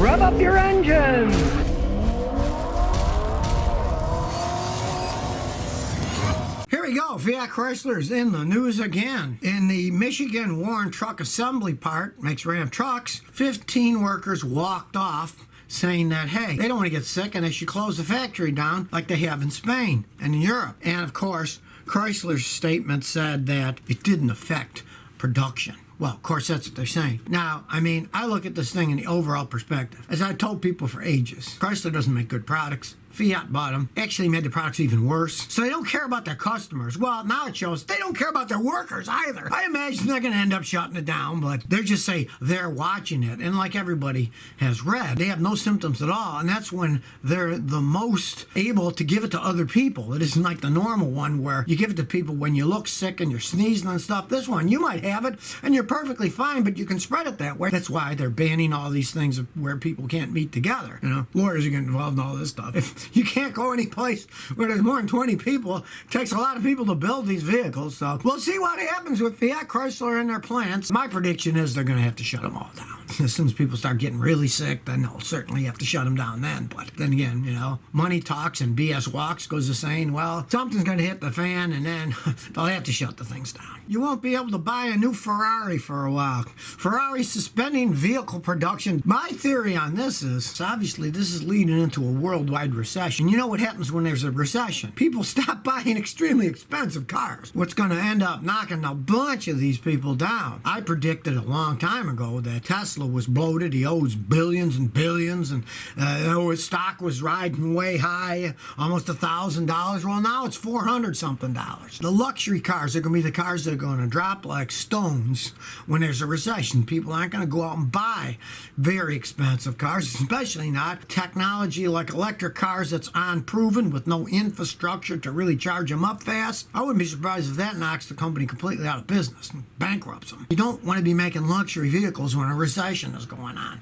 Rev up your engines! Here we go. Fiat Chrysler's in the news again. In the Michigan Warren Truck Assembly part, makes Ram trucks, 15 workers walked off saying that, hey, they don't want to get sick and they should close the factory down like they have in Spain and in Europe. And of course, Chrysler's statement said that it didn't affect production. Well, of course, that's what they're saying. Now, I mean, I look at this thing in the overall perspective. As I've told people for ages, Chrysler doesn't make good products. Fiat bought them, actually made the products even worse. So they don't care about their customers. Well, now it shows they don't care about their workers either. I imagine they're going to end up shutting it down, but they're just say they're watching it. And like everybody has read, they have no symptoms at all. And that's when they're the most able to give it to other people. It isn't like the normal one where you give it to people when you look sick and you're sneezing and stuff. This one, you might have it and you're perfectly fine, but you can spread it that way. That's why they're banning all these things where people can't meet together. You know, lawyers are getting involved in all this stuff. If you can't go any place where there's more than 20 people. It takes a lot of people to build these vehicles. So we'll see what happens with Fiat Chrysler and their plants. My prediction is they're going to have to shut them all down. As soon as people start getting really sick, then they'll certainly have to shut them down then. But then again, you know, money talks and BS walks, goes the saying, well, something's going to hit the fan and then they'll have to shut the things down. You won't be able to buy a new Ferrari for a while. Ferrari suspending vehicle production. My theory on this is, obviously, this is leading into a worldwide recession. You know what happens when there's a recession? People stop buying extremely expensive cars. What's going to end up knocking a bunch of these people down? I predicted a long time ago that Tesla was bloated. He owes billions and billions, and his stock was riding way high, almost $1,000. Well, now it's $400-something. The luxury cars are going to be the cars that are going to drop like stones when there's a recession. People aren't going to go out and buy very expensive cars, especially not technology like electric cars that's unproven with no infrastructure to really charge them up fast. I wouldn't be surprised if that knocks the company completely out of business and bankrupts them. You don't want to be making luxury vehicles when a recession is going on.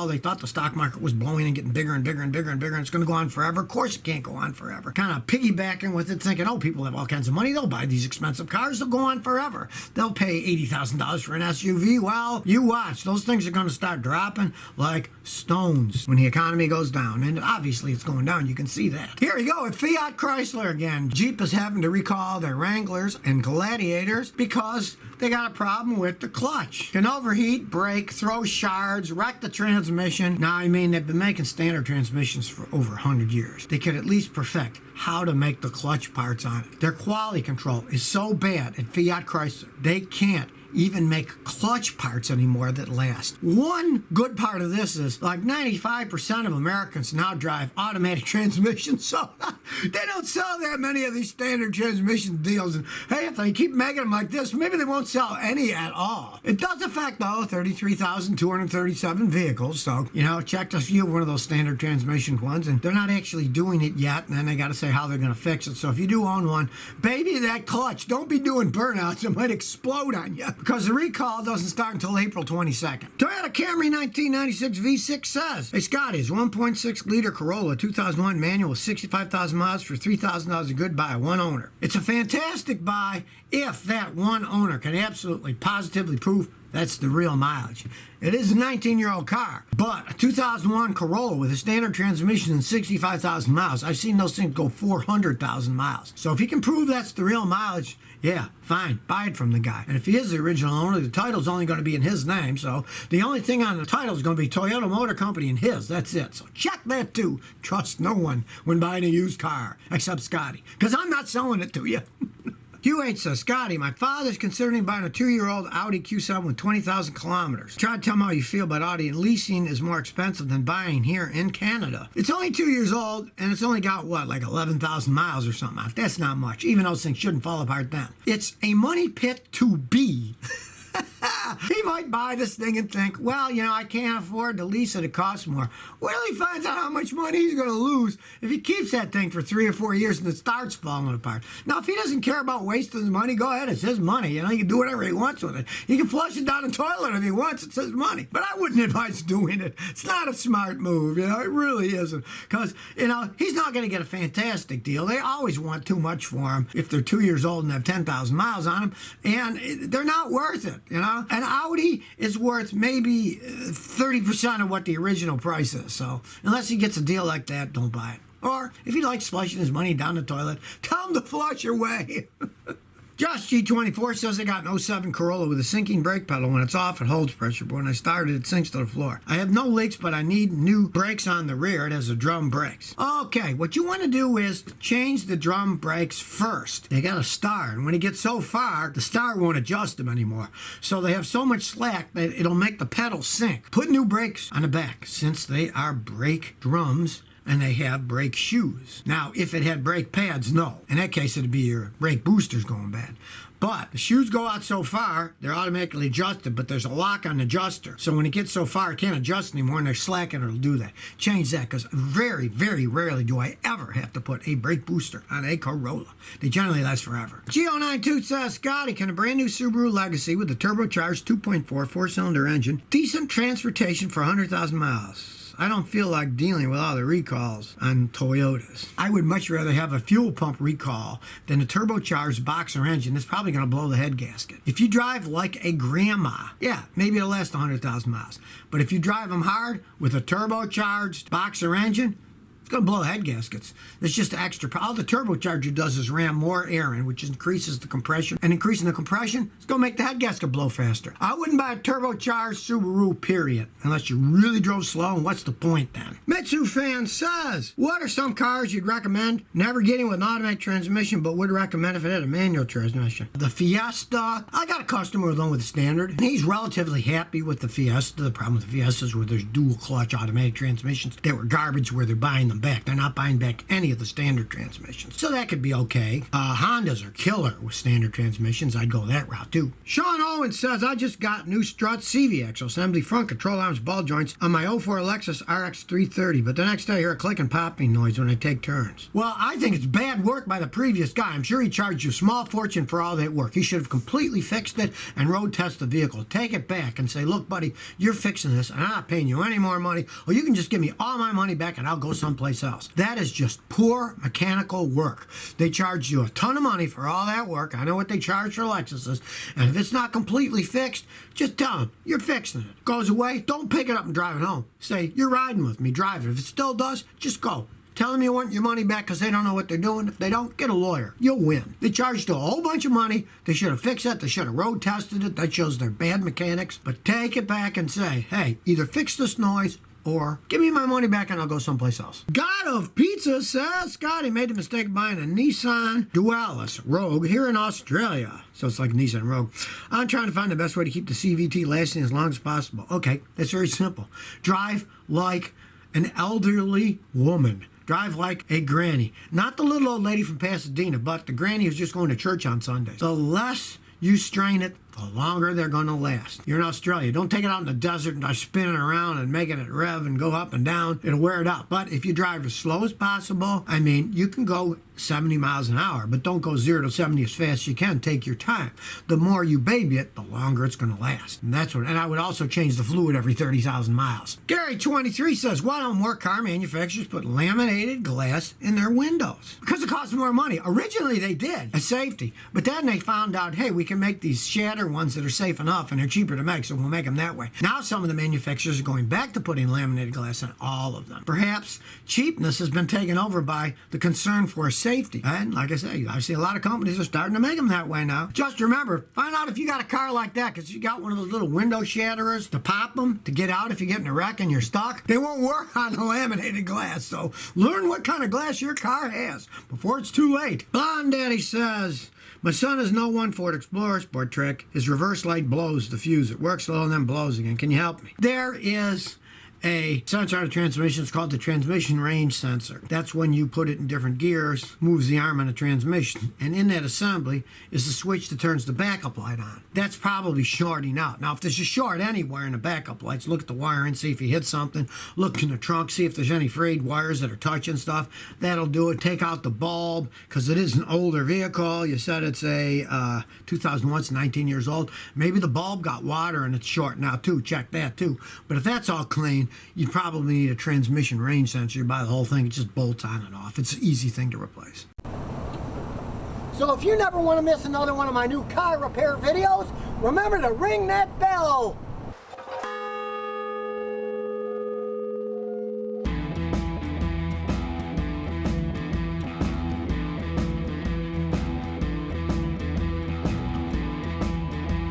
They thought the stock market was blowing and getting bigger and bigger and bigger and bigger, and it's going to go on forever. Of course it can't go on forever. Kind of piggybacking with it, thinking, oh, people have all kinds of money. They'll buy these expensive cars. They'll go on forever. They'll pay $80,000 for an SUV. Well, you watch. Those things are going to start dropping like stones when the economy goes down. And obviously it's going down. You can see that. Here we go with Fiat Chrysler again. Jeep is having to recall their Wranglers and Gladiators because they got a problem with the clutch. Can overheat, break, throw shards, wreck the transmission. Now, I mean, they've been making standard transmissions for over 100 years. They could at least perfect how to make the clutch parts on it. Their quality control is so bad at Fiat Chrysler, they can't even make clutch parts anymore that last. One good part of this is like 95% of Americans now drive automatic transmissions, so they don't sell that many of these standard transmission deals. And hey, if they keep making them like this, maybe they won't sell any at all. It does affect, though, 33,237 vehicles, so, you know, check to see if you have one of those standard transmission ones, and they're not actually doing it yet, and then they got to say how they're going to fix it. So if you do own one, baby that clutch, don't be doing burnouts. It might explode on you, because the recall doesn't start until April 22nd. Toyota Camry 1996 V6 says, hey, Scotty's 1.6 liter Corolla 2001 manual with 65,000 miles for $3,000 a good buy, one owner. It's a fantastic buy if that one owner can absolutely positively prove that's the real mileage. It is a 19-year-old car, but a 2001 Corolla with a standard transmission and 65,000 miles. I've seen those things go 400,000 miles. So if he can prove that's the real mileage, yeah, fine, buy it from the guy. And if he is the original owner, the title's only going to be in his name, so the only thing on the title is going to be Toyota Motor Company and his. That's it. So check that too. Trust no one when buying a used car, except Scotty, because I'm not selling it to you. Q8 says, Scotty, my father's considering buying a 2-year-old Audi Q7 with 20,000 kilometers. Try to tell him how you feel about Audi, and leasing is more expensive than buying here in Canada. It's only 2 years old, and it's only got, what, like 11,000 miles or something. That's not much, even those things shouldn't fall apart then. It's a money pit to be. He might buy this thing and think, well, you know, I can't afford to lease it. It costs more. Wait till he finds out how much money he's going to lose if he keeps that thing for 3 or 4 years and it starts falling apart. Now, if he doesn't care about wasting his money, go ahead. It's his money. You know, he can do whatever he wants with it. He can flush it down the toilet if he wants. It's his money. But I wouldn't advise doing it. It's not a smart move. You know, it really isn't. Because, you know, he's not going to get a fantastic deal. They always want too much for him if they're 2 years old and have 10,000 miles on them. And they're not worth it, you know. An Audi is worth maybe 30% of what the original price is. So unless he gets a deal like that, don't buy it. Or if he likes flushing his money down the toilet, tell him to flush away. Josh G24 says I got an '07 Corolla with a sinking brake pedal. When it's off, it holds pressure, but when I start it, it sinks to the floor. I have no leaks, but I need new brakes on the rear. It has a drum brakes. Okay, what you want to do is change the drum brakes first. They got a star, and when it gets so far, the star won't adjust them anymore. So they have so much slack that it'll make the pedal sink. Put new brakes on the back, since they are brake drums and they have brake shoes. Now, if it had brake pads, no. In that case, it'd be your brake boosters going bad. But the shoes go out so far, they're automatically adjusted, but there's a lock on the adjuster. So when it gets so far, it can't adjust anymore, and they're slacking, it'll do that. Change that, because very, very rarely do I ever have to put a brake booster on a Corolla. They generally last forever. Geo92 says, Scotty, can a brand new Subaru Legacy with a turbocharged 2.4 four-cylinder engine, decent transportation for 100,000 miles? I don't feel like dealing with all the recalls on Toyotas. I would much rather have a fuel pump recall than a turbocharged boxer engine that's probably going to blow the head gasket. If you drive like a grandma, yeah, maybe it'll last 100,000 miles. But if you drive them hard with a turbocharged boxer engine, it's going to blow head gaskets. It's just extra. All the turbocharger does is ram more air in, which increases the compression. And increasing the compression, it's going to make the head gasket blow faster. I wouldn't buy a turbocharged Subaru, period. Unless you really drove slow, and what's the point then? Mitsu fan says, what are some cars you'd recommend never getting with an automatic transmission, but would recommend if it had a manual transmission? The Fiesta. I got a customer with one with a standard, and he's relatively happy with the Fiesta. The problem with the Fiesta is where there's dual clutch automatic transmissions. They were garbage where they're buying them back. They're not buying back any of the standard transmissions. So that could be okay. Hondas are killer with standard transmissions. I'd go that route too. Sean Owens says, I just got new struts, CV axle, assembly, front control arms, ball joints on my '04 Lexus RX 330, but the next day I hear a click and popping noise when I take turns. Well, I think it's bad work by the previous guy. I'm sure he charged you a small fortune for all that work. He should have completely fixed it and road test the vehicle. Take it back and say, look, buddy, you're fixing this and I'm not paying you any more money, or you can just give me all my money back and I'll go someplace else. That is just poor mechanical work. They charge you a ton of money for all that work. I know what they charge for Lexuses, and if it's not completely fixed, just tell them you're fixing it. Goes away, don't pick it up and drive it home. Say, you're riding with me, drive it. If it still does, just go. Tell them you want your money back because they don't know what they're doing. If they don't, get a lawyer. You'll win. They charged you a whole bunch of money. They should have fixed it. They should have road tested it. That shows they're bad mechanics. But take it back and say, hey, either fix this noise or give me my money back and I'll go someplace else. God of Pizza says, Scotty made the mistake of buying a Nissan Dualis Rogue here in Australia. So it's like Nissan Rogue. I'm trying to find the best way to keep the CVT lasting as long as possible. Okay, that's very simple. Drive like an elderly woman. Drive like a granny. Not the little old lady from Pasadena, but the granny who's just going to church on Sundays. The less you strain it, the longer they're going to last. You're in Australia. Don't take it out in the desert and start spinning around and making it rev and go up and down. It'll wear it out. But if you drive as slow as possible, I mean, you can go 70 miles an hour, but don't go 0 to 70 as fast as you can. Take your time. The more you baby it, the longer it's going to last. And that's what. And I would also change the fluid every 30,000 miles. Gary23 says, why don't more car manufacturers put laminated glass in their windows? Because it costs more money. Originally they did as safety, but then they found out, hey, we can make these shatter ones that are safe enough and they're cheaper to make, so we'll make them that way. Now some of the manufacturers are going back to putting laminated glass in all of them. Perhaps cheapness has been taken over by the concern for safety. And like I say, I see a lot of companies are starting to make them that way now. Just remember, find out if you got a car like that, because you got one of those little window shatterers to pop them to get out if you get in a wreck and you're stuck. They won't work on the laminated glass, so learn what kind of glass your car has before it's too late. Blonde Daddy says, my son has no one Ford Explorer Sport trick. His reverse light blows the fuse. It works slow and then blows again. Can you help me? There is a sensor on the transmission. It's called the transmission range sensor. That's when you put it in different gears, moves the arm on the transmission. And in that assembly is the switch that turns the backup light on. That's probably shorting out. Now, if there's a short anywhere in the backup lights, look at the wiring, see if you hit something. Look in the trunk, see if there's any frayed wires that are touching stuff. That'll do it. Take out the bulb, because it is an older vehicle. You said it's a 2001, it's 19 years old. Maybe the bulb got water and it's short now too. Check that too. But if that's all clean, you probably need a transmission range sensor. You buy the whole thing, it just bolts on and off. It's an easy thing to replace. So if you never want to miss another one of my new car repair videos, remember to ring that bell.